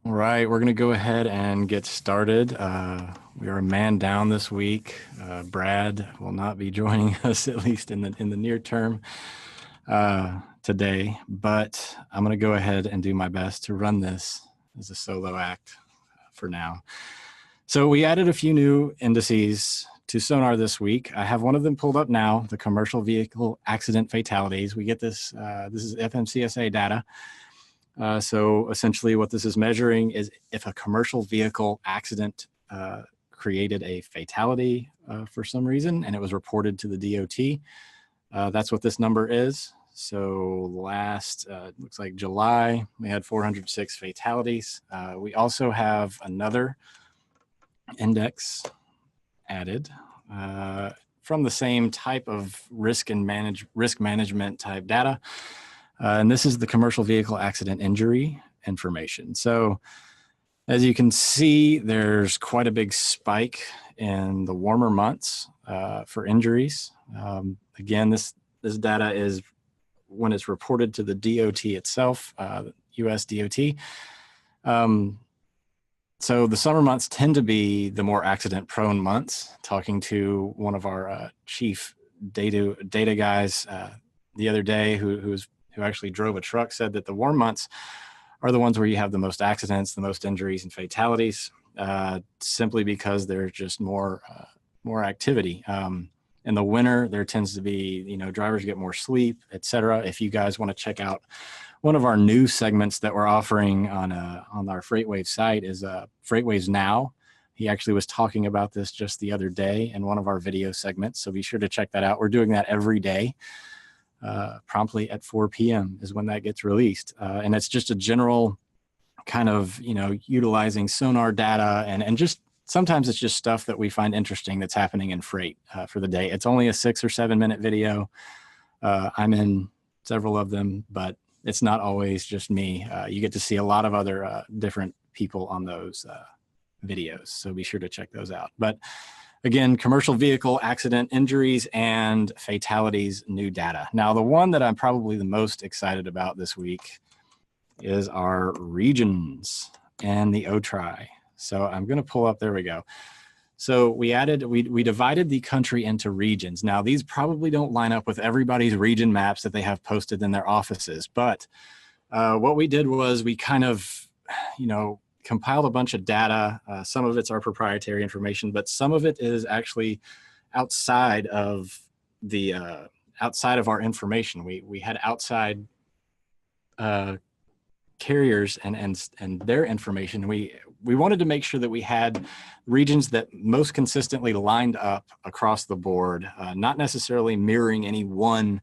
All right, we're going to go ahead and get started. We are a man down this week. Brad will not be joining us, at least in the near term today, but I'm going to go ahead and do my best to run this as a solo act for now. So we added a few new indices to SONAR this week. I have one of them pulled up now, the commercial vehicle accident fatalities. We get this, this is FMCSA data. So essentially what this is measuring is if a commercial vehicle accident created a fatality for some reason and it was reported to the DOT. That's what this number is. So last, looks like July, we had 406 fatalities. We also have another index added from the same type of risk management type data. And this is the commercial vehicle accident injury information. So as you can see, there's quite a big spike in the warmer months for injuries. Again, this data is when it's reported to the DOT itself, US DOT. So the summer months tend to be the more accident-prone months. Talking to one of our chief data guys the other day, who actually drove a truck, said that the warm months are the ones where you have the most accidents, the most injuries and fatalities, simply because there's just more activity. In the winter, there tends to be, drivers get more sleep, et cetera. If you guys want to check out one of our new segments that we're offering on our FreightWaves site is FreightWaves Now. He actually was talking about this just the other day in one of our video segments, so be sure to check that out. We're doing that every day. Promptly at 4 p.m. is when that gets released. And it's just a general kind of, utilizing sonar data and just sometimes it's just stuff that we find interesting that's happening in freight for the day. It's only a 6 or 7 minute video. I'm in several of them, but it's not always just me. You get to see a lot of other different people on those videos. So be sure to check those out. But again, commercial vehicle accident injuries and fatalities, new data. Now, the one that I'm probably the most excited about this week is our regions and the OTVI. So I'm going to pull up, there we go. So we divided the country into regions. Now, these probably don't line up with everybody's region maps that they have posted in their offices, but what we did was we kind of, compiled a bunch of data. Some of it's our proprietary information, but some of it is actually outside of our information. We had outside carriers and their information. We wanted to make sure that we had regions that most consistently lined up across the board, not necessarily mirroring any one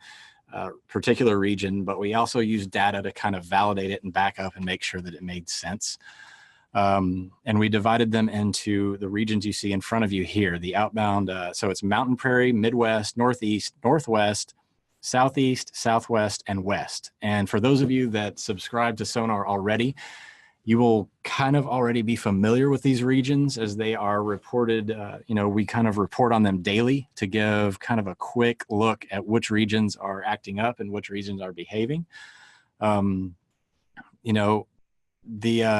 particular region, but we also used data to kind of validate it and back up and make sure that it made sense. And we divided them into the regions you see in front of you here, the outbound. So it's Mountain Prairie, Midwest, Northeast, Northwest, Southeast, Southwest, and West. And for those of you that subscribe to Sonar already, you will kind of already be familiar with these regions as they are reported. We kind of report on them daily to give kind of a quick look at which regions are acting up and which regions are behaving.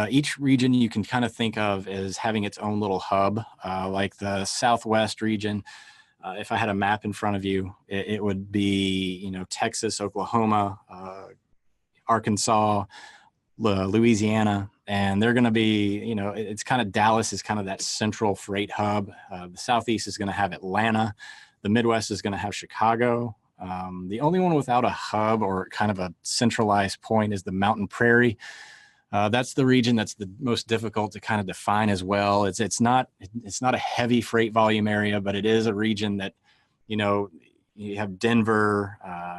Each region you can kind of think of as having its own little hub, like the Southwest region. If I had a map in front of you, it would be, Texas, Oklahoma, Arkansas, Louisiana, and they're going to be, it's kind of Dallas is kind of that central freight hub. The Southeast is going to have Atlanta. The Midwest is going to have Chicago. The only one without a hub or kind of a centralized point is the Mountain Prairie. That's the region that's the most difficult to kind of define as well. It's not a heavy freight volume area, but it is a region that, you have Denver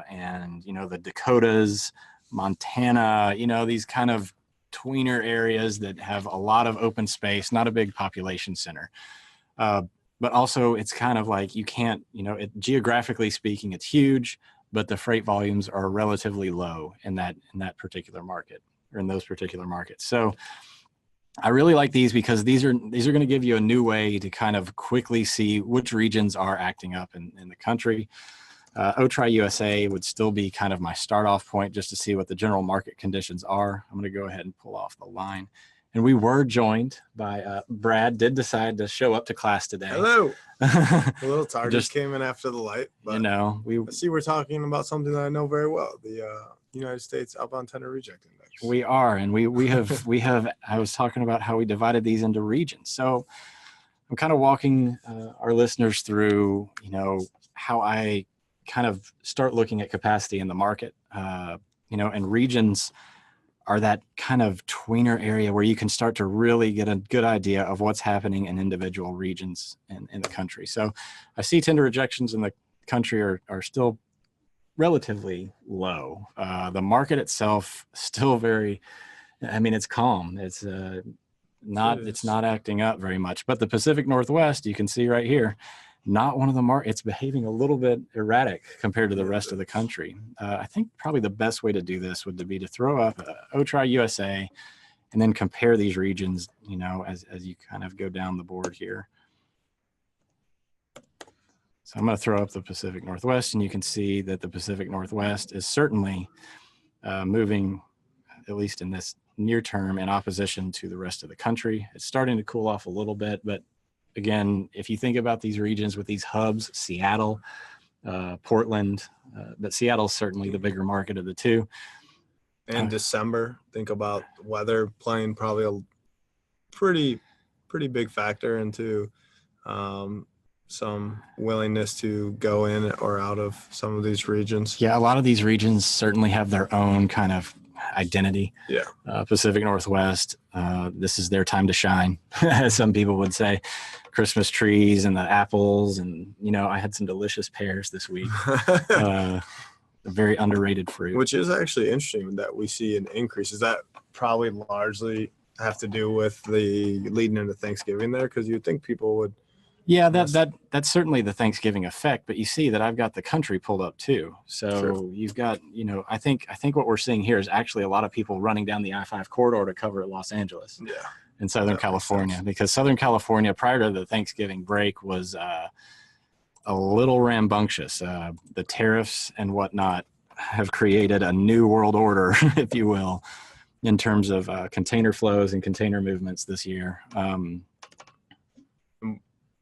and, the Dakotas, Montana, these kind of tweener areas that have a lot of open space, not a big population center. But also it's kind of like you can't, geographically speaking, it's huge, but the freight volumes are relatively low in that particular market. Or in those particular markets. So I really like these because these are going to give you a new way to kind of quickly see which regions are acting up in the country. OTVI USA would still be kind of my start off point just to see what the general market conditions are. I'm going to go ahead and pull off the line And we were joined by Brad. Did decide to show up to class today. Hello. A little tired. Just came in after the light. But you know, I see we're talking about something that I know very well: the United States outbound tender reject index. We are, and we have. I was talking about how we divided these into regions. So I'm kind of walking our listeners through, you know, how I kind of start looking at capacity in the market. You know, and regions are that kind of tweener area where you can start to really get a good idea of what's happening in individual regions in the country. So I see tender rejections in the country are still relatively low. The market itself still very, I mean, it's calm. It's not acting up very much, but the Pacific Northwest, you can see right here, not one of the it's behaving a little bit erratic compared to the rest of the country. I think probably the best way to do this would be to throw up OTVI USA and then compare these regions, you know, as you kind of go down the board here. So I'm going to throw up the Pacific Northwest, and you can see that the Pacific Northwest is certainly moving, at least in this near term, in opposition to the rest of the country. It's starting to cool off a little bit, but again, if you think about these regions with these hubs, Seattle, Portland, but Seattle's certainly the bigger market of the two. And December, think about weather playing probably a pretty big factor into some willingness to go in or out of some of these regions. Yeah, a lot of these regions certainly have their own kind of identity. Yeah. Pacific Northwest, this is their time to shine, as some people would say. Christmas trees and the apples, and you know, I had some delicious pears this week. Very underrated fruit. Which is actually interesting that we see an increase. Is that probably largely have to do with the leading into Thanksgiving there? Because you'd think people would. Yeah, that's certainly the Thanksgiving effect, but you see that I've got the country pulled up too. So sure. You've got, you know, I think what we're seeing here is actually a lot of people running down the I-5 corridor to cover Los Angeles. Yeah. In Southern California, because Southern California prior to the Thanksgiving break was a little rambunctious. The tariffs and whatnot have created a new world order, if you will, in terms of container flows and container movements this year.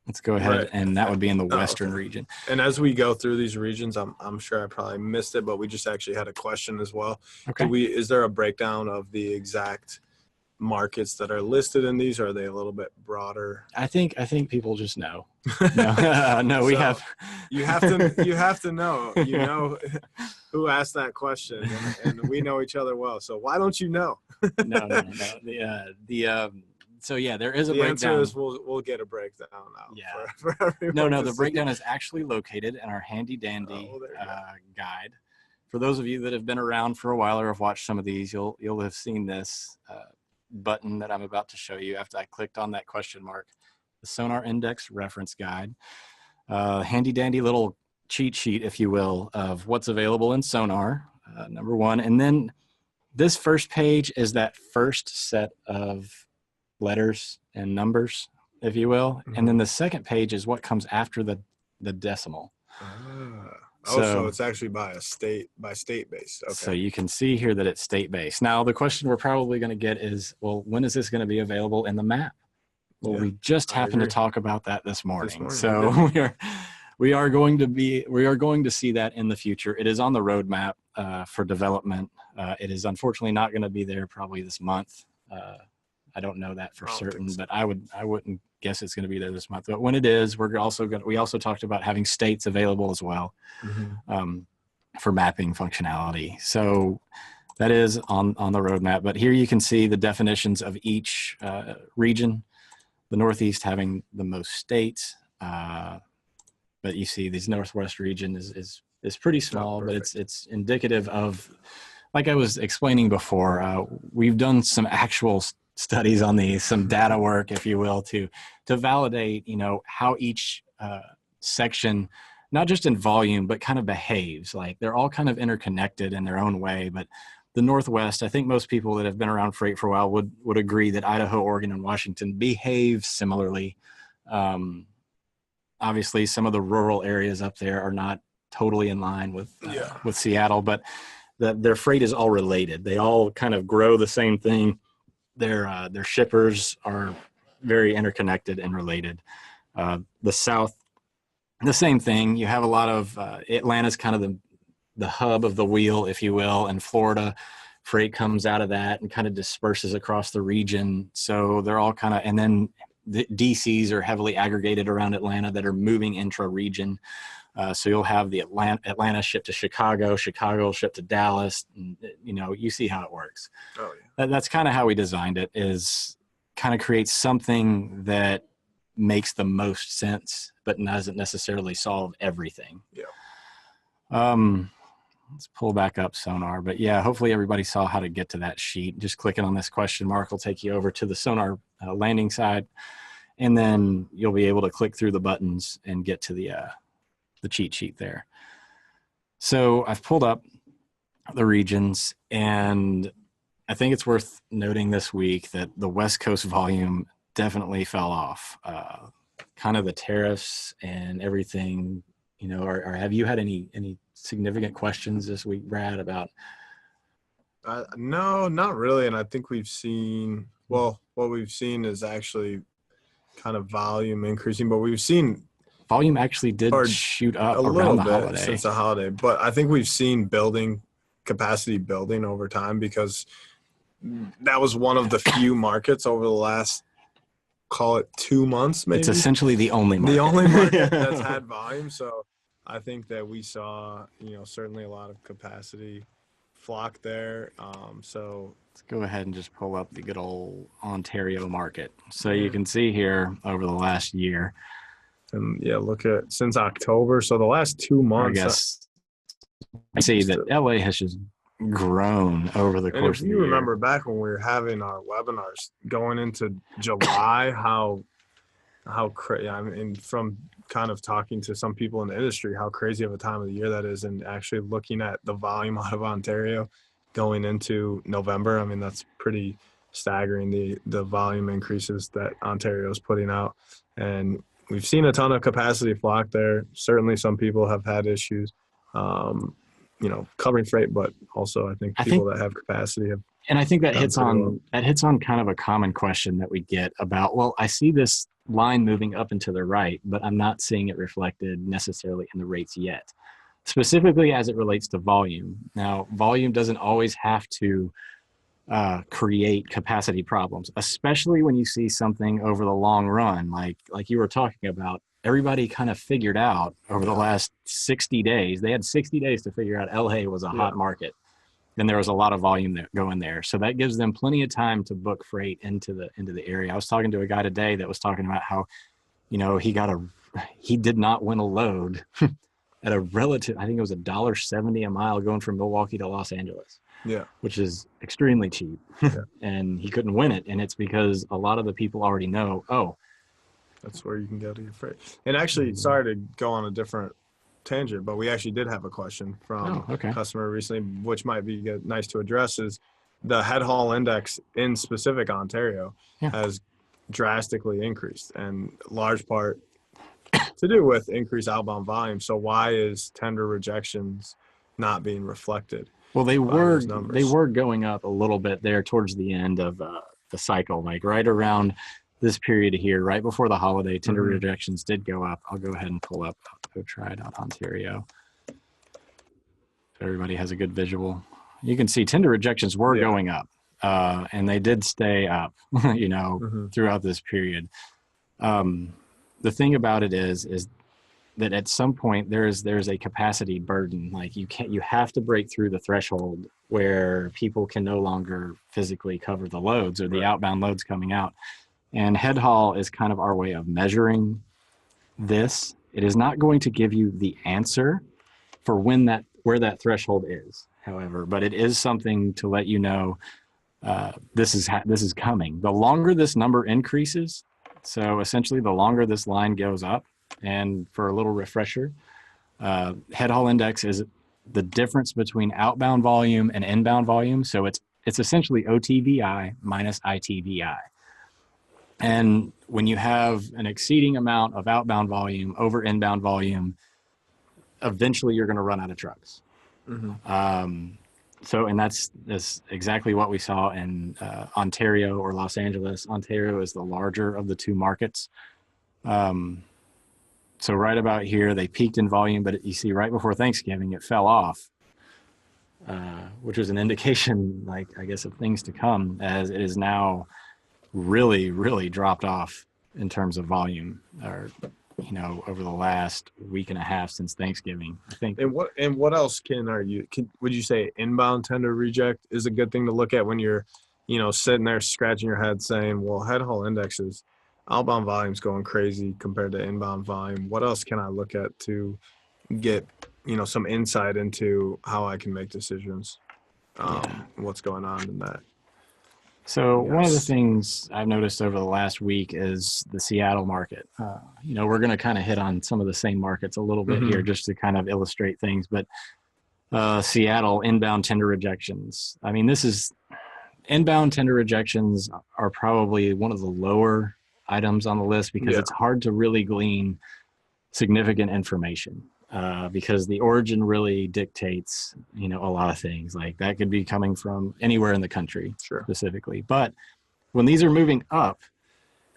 Let's go ahead, right. And that would be in the Western region. And as we go through these regions, I'm sure I probably missed it, but we just actually had a question as well. Okay. Is there a breakdown of the exact markets that are listed in these, or are they a little bit broader? I think people just know. No, we have. You have to know. You know who asked that question, and we know each other well. So why don't you know? No. So yeah, there is a breakdown. The answer is we'll get a breakdown out. Yeah. For everyone. No. The breakdown is actually located in our handy dandy guide. For those of you that have been around for a while or have watched some of these, you'll have seen this button that I'm about to show you after I clicked on that question mark. The SONAR Index Reference Guide. Handy dandy little cheat sheet, if you will, of what's available in SONAR, number one. And then this first page is that first set of letters and numbers, if you will. Mm-hmm. And then the second page is what comes after the decimal. So it's actually by state based. Okay. So you can see here that it's state based. Now the question we're probably going to get is, well, when is this going to be available in the map? Well, yeah, we just happened to talk about that this morning. So we are going to see that in the future. It is on the roadmap for development. It is unfortunately not going to be there probably this month. I don't know that for certain, but I wouldn't guess it's going to be there this month. But when it is, we also talked about having states available as well, mm-hmm. For mapping functionality. So that is on the roadmap. But here you can see the definitions of each region. The Northeast having the most states, but you see this Northwest region is pretty small, but it's indicative of, like I was explaining before, we've done some actual studies on these, some data work, if you will, to validate, you know, how each section, not just in volume, but kind of behaves. Like they're all kind of interconnected in their own way. But the Northwest, I think most people that have been around freight for a while would agree that Idaho, Oregon, and Washington behave similarly. Obviously, some of the rural areas up there are not totally in line with Seattle, but their freight is all related. They all kind of grow the same thing. their shippers are very interconnected and related. The South, the same thing. You have a lot of Atlanta's kind of the hub of the wheel, if you will, and Florida freight comes out of that and kind of disperses across the region. So they're all kind of, and then the DCs are heavily aggregated around Atlanta that are moving intra-region. So you'll have the Atlanta shipped to Chicago, Chicago shipped to Dallas. And, you know, you see how it works. Oh, yeah. That's kind of how we designed it, is kind of create something that makes the most sense, but doesn't necessarily solve everything. Yeah. Let's pull back up Sonar. But yeah, hopefully everybody saw how to get to that sheet. Just clicking on this question mark will take you over to the Sonar landing side. And then you'll be able to click through the buttons and get to the cheat sheet there. So I've pulled up the regions, and I think it's worth noting this week that the West Coast volume definitely fell off. Kind of the tariffs and everything, you know, or have you had any significant questions this week, Brad, about? No, not really. And I think we've seen, well, what we've seen is actually kind of volume increasing, but we've seen Volume actually did shoot up a around little the bit holiday. since the holiday, but I think we've seen capacity building over time, because that was one of the few markets over the last, call it 2 months, maybe. It's essentially the only market. The only market that's had volume. So I think that we saw, you know, certainly a lot of capacity flock there. So let's go ahead and just pull up the good old Ontario market. So you can see here over the last year. And yeah, look at since October. So the last 2 months. I guess I see that LA has just grown over the course of the year. If you remember back when we were having our webinars going into July, how crazy, I mean, from kind of talking to some people in the industry, how crazy of a time of the year that is, and actually looking at the volume out of Ontario going into November. I mean, that's pretty staggering, the volume increases that Ontario is putting out. And we've seen a ton of capacity flock there. Certainly some people have had issues, you know, covering freight, but also I think people that have capacity have. And I think that hits on kind of a common question that we get about, well, I see this line moving up and to the right, but I'm not seeing it reflected necessarily in the rates yet, specifically as it relates to volume. Now, volume doesn't always have to create capacity problems, especially when you see something over the long run, like you were talking about. Everybody kind of figured out over the last 60 days, they had 60 days to figure out LA was a hot market. Then there was a lot of volume that going there. So that gives them plenty of time to book freight into the area. I was talking to a guy today that was talking about how, you know, he did not win a load at a relative, I think it was $1.70 a mile going from Milwaukee to Los Angeles. Yeah. Which is extremely cheap. And he couldn't win it. And it's because a lot of the people already know, that's where you can go to your freight. And actually, sorry to go on a different tangent, but we actually did have a question from a customer recently, which might be nice to address, is the Headhaul Index in specific Ontario has drastically increased, and large part to do with increased outbound volume. So why is tender rejections not being reflected? Well, they were going up a little bit there towards the end of the cycle, like right around this period here, right before the holiday. Tender rejections did go up. I'll go ahead and pull up, go try it out, Ontario. So everybody has a good visual. You can see tender rejections were going up, and they did stay up, you know, throughout this period. The thing about it is that at some point there's a capacity burden. Like you have to break through the threshold where people can no longer physically cover the loads or the outbound loads coming out. And Headhaul is kind of our way of measuring this. It is not going to give you the answer for where that threshold is, however, but it is something to let you know this is coming. The longer this number increases, so essentially the longer this line goes up, and for a little refresher, Headhaul Index is the difference between outbound volume and inbound volume. So it's essentially OTVI minus ITVI. And when you have an exceeding amount of outbound volume over inbound volume, eventually you're going to run out of trucks. So, and that's exactly what we saw in Ontario or Los Angeles. Ontario is the larger of the two markets. So right about here, they peaked in volume, but you see right before Thanksgiving, it fell off, which was an indication, like, I guess, of things to come, as it is now really, really dropped off in terms of volume, or, you know, over the last week and a half since Thanksgiving, I think. And what else would you say inbound tender reject is a good thing to look at when you're, you know, sitting there scratching your head saying, well, Headhaul Index is outbound volume's going crazy compared to inbound volume. What else can I look at to get, you know, some insight into how I can make decisions? What's going on in that? So one of the things I've noticed over the last week is the Seattle market. You know, we're going to kind of hit on some of the same markets a little bit here just to kind of illustrate things. But Seattle inbound tender rejections. I mean, inbound tender rejections are probably one of the lower items on the list because it's hard to really glean significant information. Because the origin really dictates, you know, a lot of things. Like that could be coming from anywhere in the country specifically. But when these are moving up,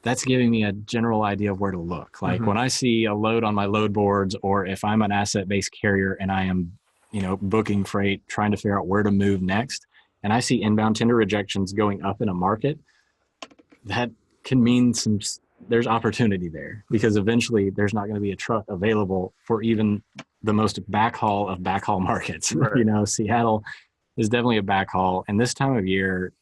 that's giving me a general idea of where to look. Like when I see a load on my load boards, or if I'm an asset-based carrier and I am, you know, booking freight, trying to figure out where to move next, and I see inbound tender rejections going up in a market, that can mean there's opportunity there, because eventually there's not going to be a truck available for even the most backhaul of backhaul markets. You know, Seattle is definitely a backhaul, and this time of year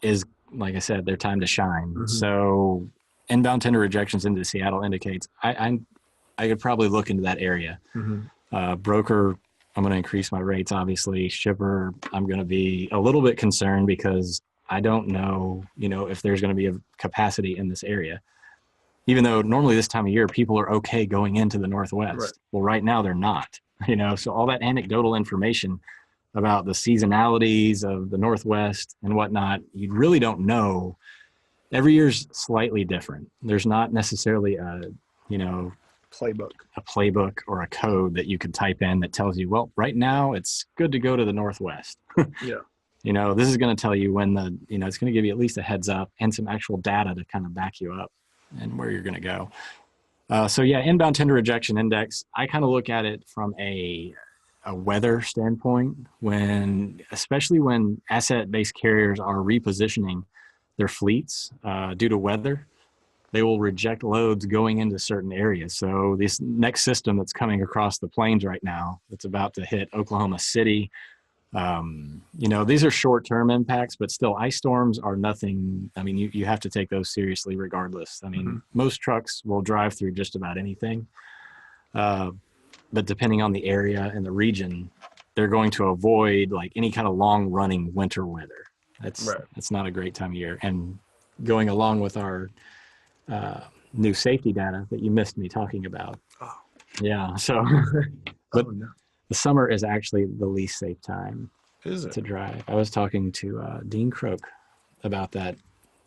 is, like I said, their time to shine. So inbound tender rejections into Seattle indicates I could probably look into that area. Broker, I'm going to increase my rates, obviously. Shipper, I'm going to be a little bit concerned because I don't know, you know, if there's going to be a capacity in this area. Even though normally this time of year, people are okay going into the Northwest. Well, right now they're not, you know, so all that anecdotal information about the seasonalities of the Northwest and whatnot, you really don't know. Every year's slightly different. There's not necessarily a, you know, a playbook or a code that you could type in that tells you, well, right now it's good to go to the Northwest. You know, this is going to tell you when you know, it's going to give you at least a heads up and some actual data to kind of back you up and where you're going to go. So yeah, inbound tender rejection index, I kind of look at it from a weather standpoint, especially when asset-based carriers are repositioning their fleets due to weather. They will reject loads going into certain areas. So this next system that's coming across the plains right now, that's about to hit Oklahoma City, you know, these are short-term impacts, but still ice storms are nothing. I mean, you have to take those seriously regardless. I mean, most trucks will drive through just about anything. But depending on the area and the region, they're going to avoid like any kind of long running winter weather. That's not a great time of year. And going along with our new safety data that you missed me talking about. Yeah. So, but the summer is actually the least safe time to drive. I was talking to Dean Croak about that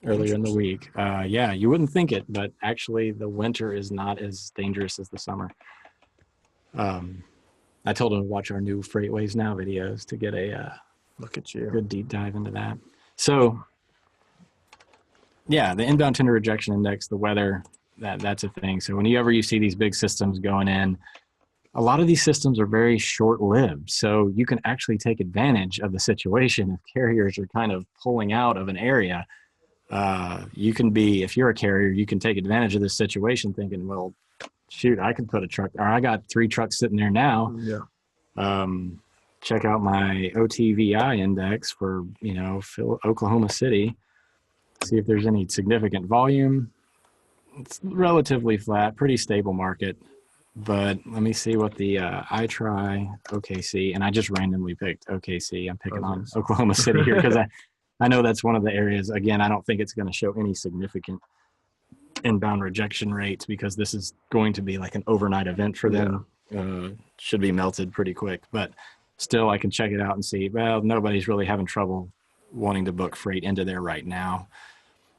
earlier in the week. Yeah, you wouldn't think it, but actually the winter is not as dangerous as the summer. I told him to watch our new FreightWaves Now videos to get a look at you, good deep dive into that. So yeah, the inbound tender rejection index, the weather, that's a thing. So whenever you see these big systems going in, a lot of these systems are very short-lived. So you can actually take advantage of the situation if carriers are kind of pulling out of an area. If you're a carrier, you can take advantage of this situation thinking, well, shoot, I can put a truck, or I got 3 trucks sitting there now. Check out my OTVI index for, you know, Oklahoma City. See if there's any significant volume. It's relatively flat, pretty stable market. But let me see what the I try OKC, and I just randomly picked OKC. I'm picking on Oklahoma City here because I know that's one of the areas. Again, I don't think it's going to show any significant inbound rejection rates because this is going to be like an overnight event for them. Should be melted pretty quick, but still I can check it out and see, well, nobody's really having trouble wanting to book freight into there right now.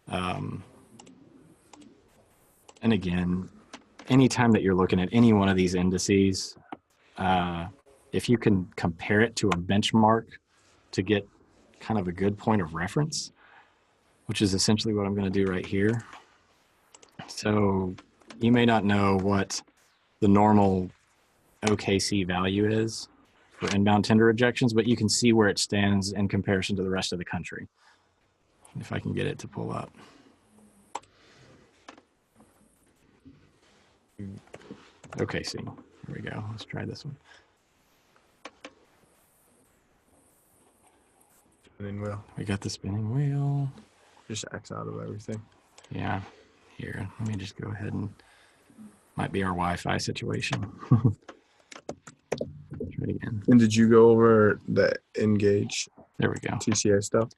And again, anytime that you're looking at any one of these indices, if you can compare it to a benchmark to get kind of a good point of reference, which is essentially what I'm going to do right here. So you may not know what the normal OKC value is for inbound tender rejections, but you can see where it stands in comparison to the rest of the country. If I can get it to pull up. OKC, here we go. Let's try this one. Spinning wheel. We got the spinning wheel. Just X out of everything. Yeah, here, let me just go ahead and, might be our Wi-Fi situation. Try it again. And did you go over the Engage There we go. TCA stuff?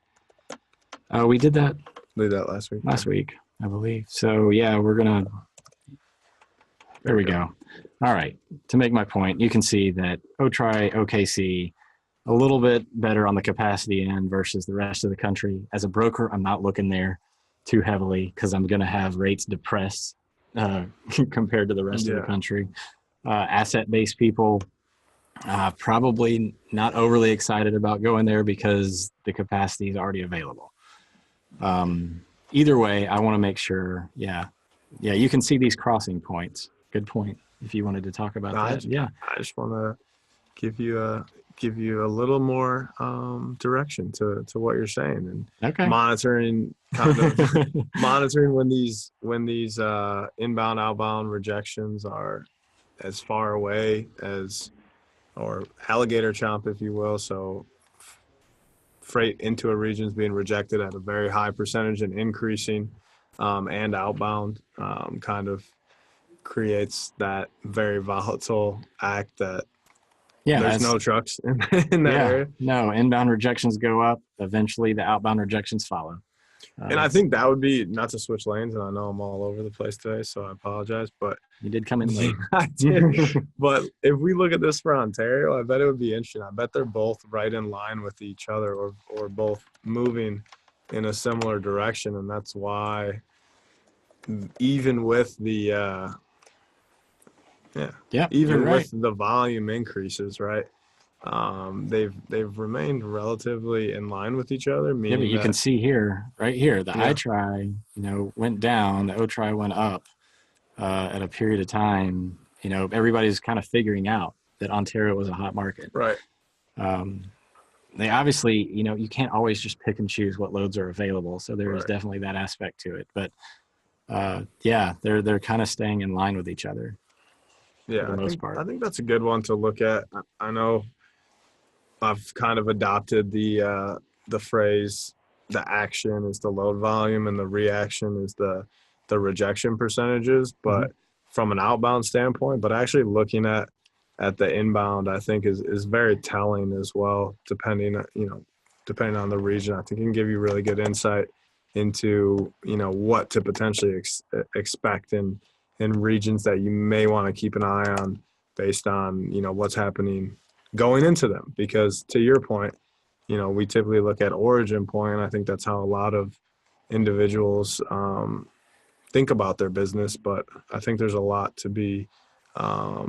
We did that Did that last week? last week, I believe. So yeah, we're gonna, there we go. All right, to make my point, you can see that OTRI, OKC, a little bit better on the capacity end versus the rest of the country. As a broker, I'm not looking there too heavily because I'm gonna have rates depressed compared to the rest of the country. Asset-based people, probably not overly excited about going there because the capacity is already available. Either way, I want to make sure, yeah, you can see these crossing points. Good point. If you wanted to talk about that, yeah. I just want to give you a little more direction to what you're saying, and monitoring monitoring when these inbound outbound rejections are as far away as, or alligator chomp, if you will. So freight into a region is being rejected at a very high percentage and increasing, and outbound kind of creates that very volatile act that there's no trucks in that area. No, inbound rejections go up. Eventually the outbound rejections follow. And I think that would be, not to switch lanes, and I know I'm all over the place today, so I apologize, but you did come in late. I did. But if we look at this for Ontario, I bet it would be interesting. I bet they're both right in line with each other, or both moving in a similar direction. And that's why even with the with the volume increases, right? They've remained relatively in line with each other. Yeah, but you can see here, right here, the iTry, went down, the OTRI went up at a period of time. Everybody's kind of figuring out that Ontario was a hot market. Right. They obviously, you can't always just pick and choose what loads are available. So there is definitely that aspect to it. But they're kind of staying in line with each other. Yeah, I think that's a good one to look at. I know I've kind of adopted the phrase, the action is the load volume and the reaction is the rejection percentages, but from an outbound standpoint, but actually looking at the inbound, I think is very telling as well, depending on the region. I think it can give you really good insight into, what to potentially expect in regions that you may want to keep an eye on based on, what's happening going into them. Because to your point, we typically look at origin point. I think that's how a lot of individuals think about their business. But I think there's a lot to be, a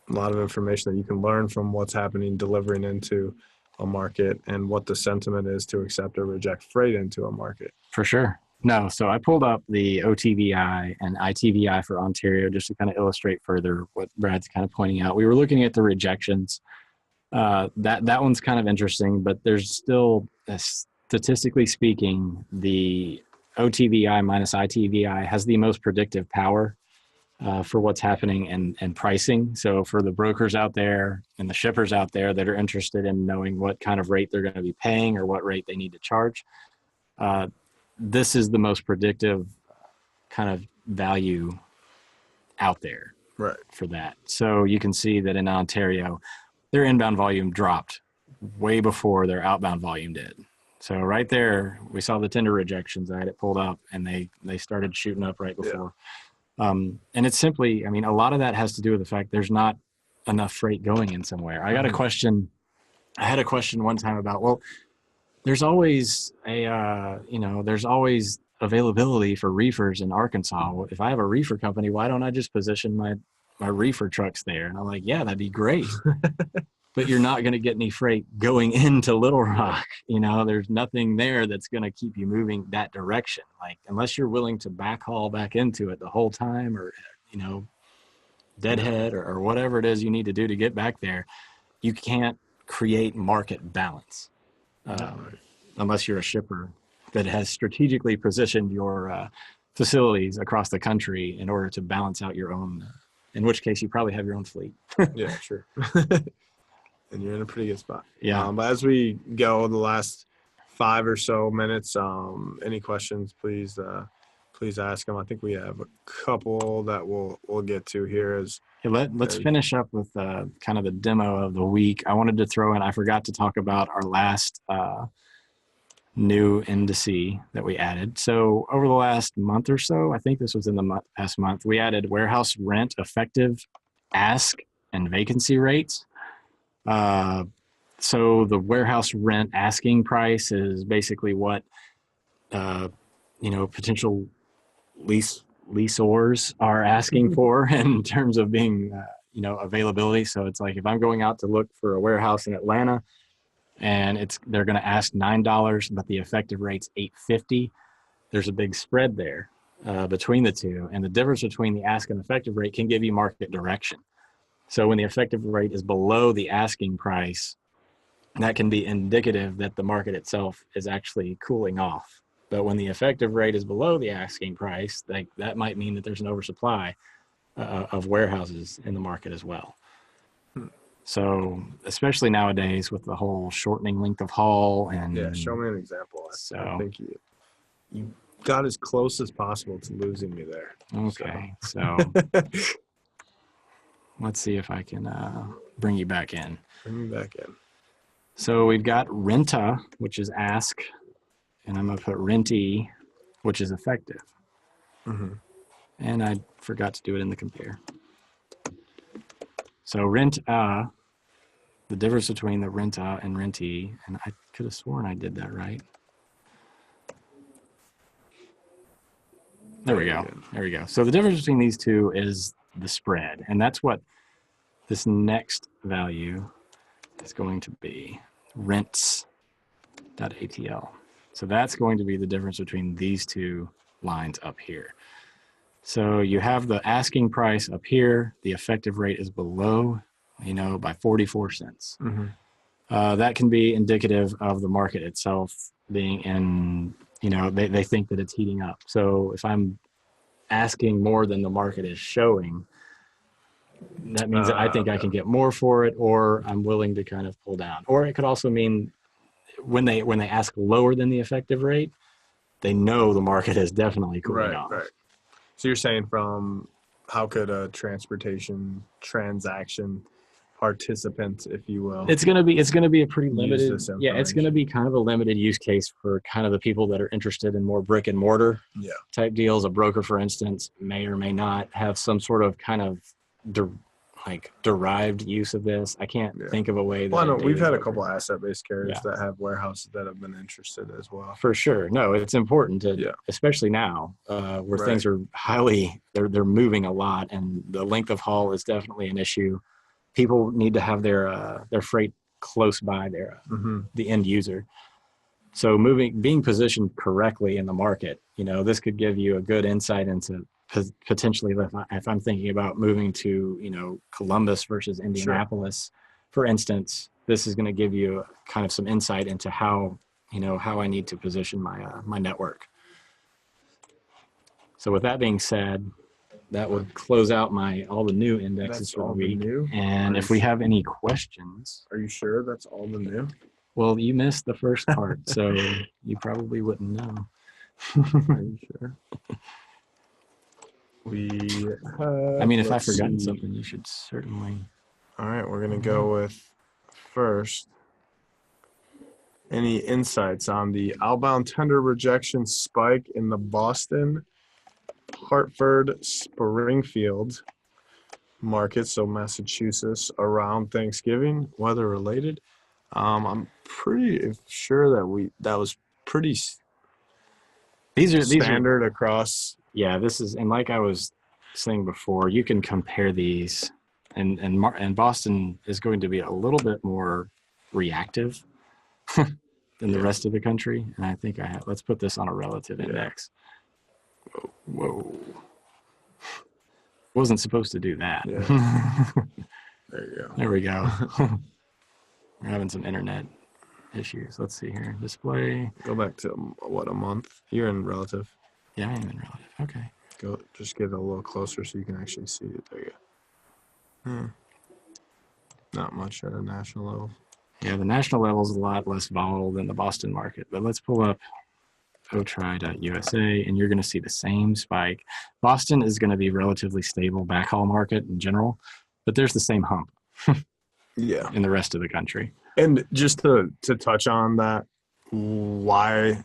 lot of information that you can learn from what's happening delivering into a market and what the sentiment is to accept or reject freight into a market. For sure. No, so I pulled up the OTVI and ITVI for Ontario just to kind of illustrate further what Brad's kind of pointing out. We were looking at the rejections. That one's kind of interesting, but there's still, statistically speaking, the OTVI minus ITVI has the most predictive power for what's happening and pricing. So for the brokers out there and the shippers out there that are interested in knowing what kind of rate they're going to be paying or what rate they need to charge, this is the most predictive kind of value out there for that. So you can see that in Ontario, their inbound volume dropped way before their outbound volume did. So right there, we saw the tender rejections. I had it pulled up, and they started shooting up right before. And it's simply, a lot of that has to do with the fact there's not enough freight going in somewhere. I had a question one time about, well, there's always there's always availability for reefers in Arkansas. If I have a reefer company, why don't I just position my reefer trucks there? And I'm like, yeah, that'd be great. but you're not going to get any freight going into Little Rock. There's nothing there that's going to keep you moving that direction. Like, unless you're willing to backhaul back into it the whole time, or, deadhead or whatever it is you need to do to get back there, you can't create market balance unless you're a shipper that has strategically positioned your facilities across the country in order to balance out your own, in which case you probably have your own fleet. Yeah, sure. And you're in a pretty good spot. Yeah. But as we go the last 5 or so minutes, any questions, please ask them. I think we have a couple that we'll get to here. Let's finish up with kind of the demo of the week. I wanted to throw in, I forgot to talk about our last new indice that we added. So over the last month or so, I think this was in the past month, we added warehouse rent effective ask and vacancy rates. So the warehouse rent asking price is basically what potential leasors are asking for in terms of being availability. So it's like, if I'm going out to look for a warehouse in Atlanta and they're going to ask $9, but the effective rate's $8.50, there's a big spread there between the two, and the difference between the ask and effective rate can give you market direction. So when the effective rate is below the asking price, that can be indicative that the market itself is actually cooling off. But when the effective rate is below the asking price, that might mean that there's an oversupply of warehouses in the market as well. So especially nowadays with the whole shortening length of haul and show me an example. So I think you got as close as possible to losing me there. Okay, so let's see if I can bring you back in. Bring me back in. So we've got renta, which is ask, and I'm going to put rentee, which is effective. Mm-hmm. And I forgot to do it in the compare. So renta, the difference between the renta and rentee, and I could have sworn I did that right. There we go. There we go. So the difference between these two is the spread, and that's what this next value is going to be, rents.atl. So that's going to be the difference between these two lines up here. So you have the asking price up here, the effective rate is below, by 44 cents. Mm-hmm. That can be indicative of the market itself being in, they think that it's heating up. So if I'm asking more than the market is showing, that means that I think I can get more for it, or I'm willing to kind of pull down. Or it could also mean when they ask lower than the effective rate, they know the market is definitely cooling off. Right. So you're saying, from how could a transportation transaction participant, if you will, it's going to be a pretty limited, it's going to be kind of a limited use case for kind of the people that are interested in more brick and mortar type deals. A broker, for instance, may or may not have some sort of kind of derived use of this. I can't think of a way that. Well, no, we've had a couple of asset-based carriers that have warehouses that have been interested as well. For sure. No, it's important to, especially now where things are they're moving a lot, and the length of haul is definitely an issue. People need to have their freight close by the end user. So being positioned correctly in the market, this could give you a good insight into potentially, if I'm thinking about moving to, Columbus versus Indianapolis, for instance, this is going to give you kind of some insight into how I need to position my network. So with that being said, that would close out all the new indexes for the week. And if we have any questions. Are you sure that's all the new? Well, you missed the first part, so you probably wouldn't know. Are you sure? If I've forgotten something, you should certainly. All right, we're going to go with first. Any insights on the outbound tender rejection spike in the Boston, Hartford, Springfield market, so Massachusetts, around Thanksgiving, weather related? I'm pretty sure that was pretty standard across. Yeah, this is, and like I was saying before, you can compare these and Boston is going to be a little bit more reactive than the rest of the country. And I think let's put this on a relative index. Whoa. Wasn't supposed to do that. Yeah. There you go. There we go. We're having some internet issues. Let's see here. Display. Go back to what, a month? You're in relative. Yeah, I am in relative. Okay. Go, just get it a little closer so you can actually see it. There you go. Not much at a national level. Yeah, the national level is a lot less volatile than the Boston market. But let's pull up OTVI.USA, and you're going to see the same spike. Boston is going to be relatively stable backhaul market in general, but there's the same hump. Yeah. In the rest of the country. And just to touch on that, why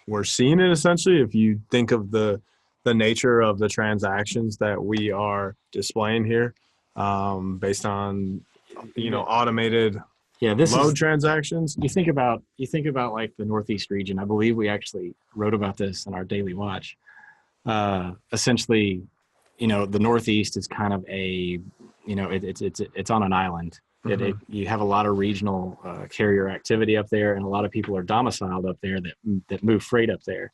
we're seeing it essentially, if you think of the nature of the transactions that we are displaying here, based on, automated load transactions. You think about like the Northeast region. I believe we actually wrote about this in our daily watch. Essentially, the Northeast is kind of a, it's on an island. You have a lot of regional carrier activity up there, and a lot of people are domiciled up there that move freight up there.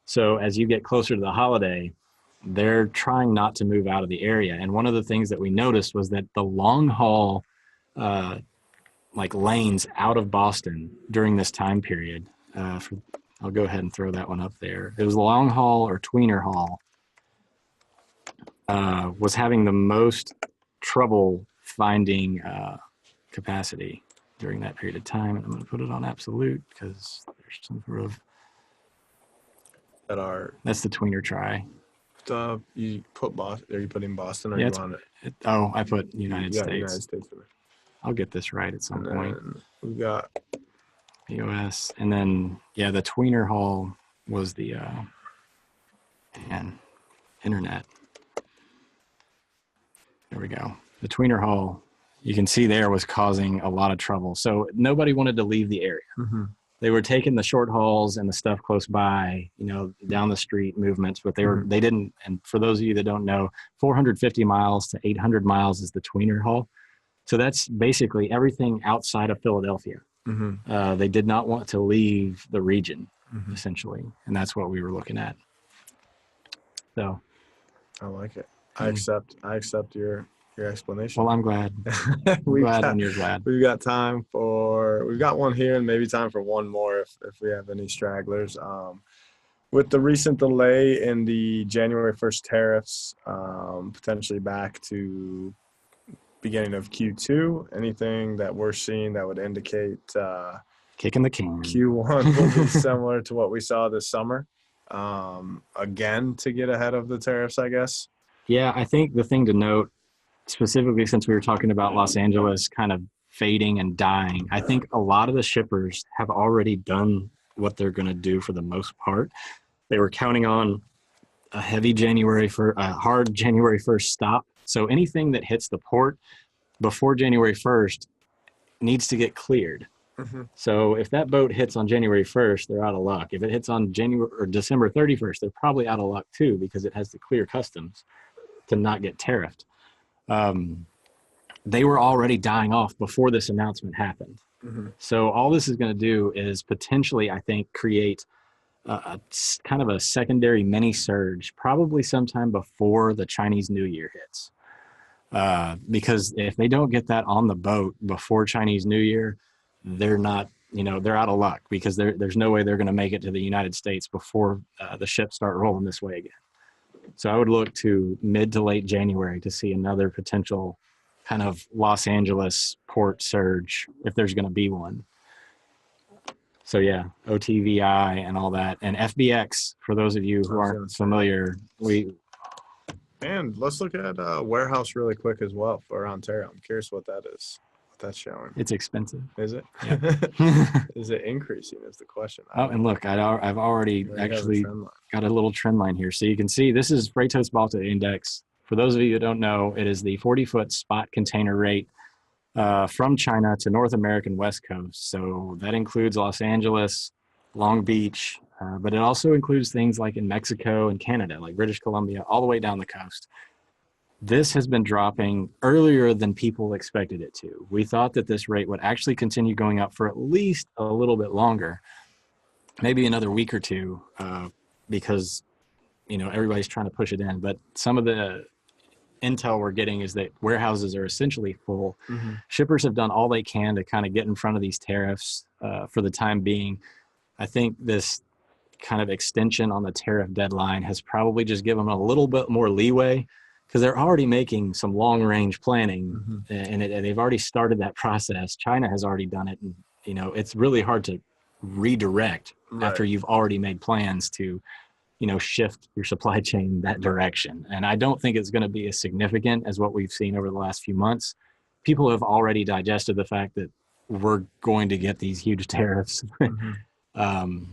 So as you get closer to the holiday, they're trying not to move out of the area. And one of the things that we noticed was that the long haul lanes out of Boston during this time period, I'll go ahead and throw that one up there. It was long haul or tweener haul was having the most trouble finding capacity during that period of time. And I'm going to put it on absolute because there's some sort of that's the tweener try. You put Boston. Are you putting Boston? Or yeah, you want it? I put United States. United States. I'll get this right at some point. We've got POS, and then the tweener haul was the internet. There we go. The tweener haul, you can see there, was causing a lot of trouble. So nobody wanted to leave the area. Mm-hmm. They were taking the short hauls and the stuff close by, down the street movements, but they didn't. And for those of you that don't know, 450 miles to 800 miles is the tweener haul. So that's basically everything outside of Philadelphia. Mm-hmm. They did not want to leave the region, essentially, and that's what we were looking at. So, I like it. I accept your explanation. Well, I'm glad. And you're glad. We've got one here and maybe time for one more if we have any stragglers. With the recent delay in the January 1st tariffs, potentially back to beginning of Q2, anything that we're seeing that would indicate kicking the can. Q1 will be similar to what we saw this summer, again, to get ahead of the tariffs, I guess? Yeah, I think the thing to note, specifically since we were talking about Los Angeles kind of fading and dying, I think a lot of the shippers have already done what they're going to do for the most part. They were counting on a hard January 1st stop. So anything that hits the port before January 1st needs to get cleared. Mm-hmm. So if that boat hits on January 1st, they're out of luck. If it hits on January or December 31st, they're probably out of luck too, because it has to clear customs to not get tariffed. They were already dying off before this announcement happened. Mm-hmm. So all this is going to do is potentially, I think, create a kind of a secondary mini surge, probably sometime before the Chinese New Year hits. Because if they don't get that on the boat before Chinese New Year, they're not, they're out of luck, because there's no way they're going to make it to the United States before the ships start rolling this way again. So I would look to mid to late January to see another potential kind of Los Angeles port surge, if there's going to be one. So yeah, OTVI and all that, and FBX, for those of you who aren't familiar, And let's look at warehouse really quick as well for Ontario. I'm curious what that is, what that's showing. It's expensive. Is it? Yeah. Is it increasing is the question. Oh, and look, I've already actually got a little trend line here. So you can see this is FreightWaves Baltic Index. For those of you who don't know, it is the 40-foot spot container rate from China to North American West Coast. So that includes Los Angeles, Long Beach, but it also includes things like in Mexico and Canada, like British Columbia, all the way down the coast. this has been dropping earlier than people expected it to. We thought that this rate would actually continue going up for at least a little bit longer, maybe another week or two, because everybody's trying to push it in. But some of the intel we're getting is that warehouses are essentially full. Mm-hmm. Shippers have done all they can to kind of get in front of these tariffs for the time being. I think this kind of extension on the tariff deadline has probably just given them a little bit more leeway, because they're already making some long range planning, Mm-hmm. and they've already started that process. China has already done it. And, it's really hard to redirect after Right. you've already made plans to, shift your supply chain that direction. And I don't think it's going to be as significant as what we've seen over the last few months. People have already digested the fact that we're going to get these huge tariffs. Mm-hmm.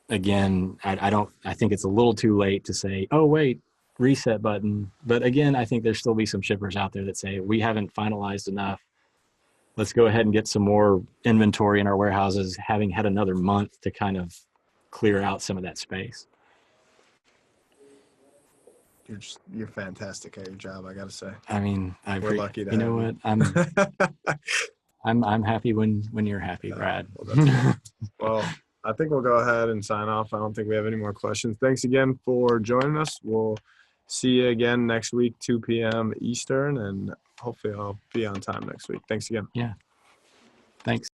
Again, I think it's a little too late to say, oh, wait, reset button. But again, I think there'll still be some shippers out there that say, we haven't finalized enough. Let's go ahead and get some more inventory in our warehouses, having had another month to kind of clear out some of that space. You're fantastic at your job, I gotta say. I mean, We're lucky to you know have what? I'm happy when you're happy, Brad. Well, I think we'll go ahead and sign off. I don't think we have any more questions. Thanks again for joining us. We'll see you again next week, 2 p.m. Eastern, and hopefully I'll be on time next week. Thanks again. Yeah. Thanks.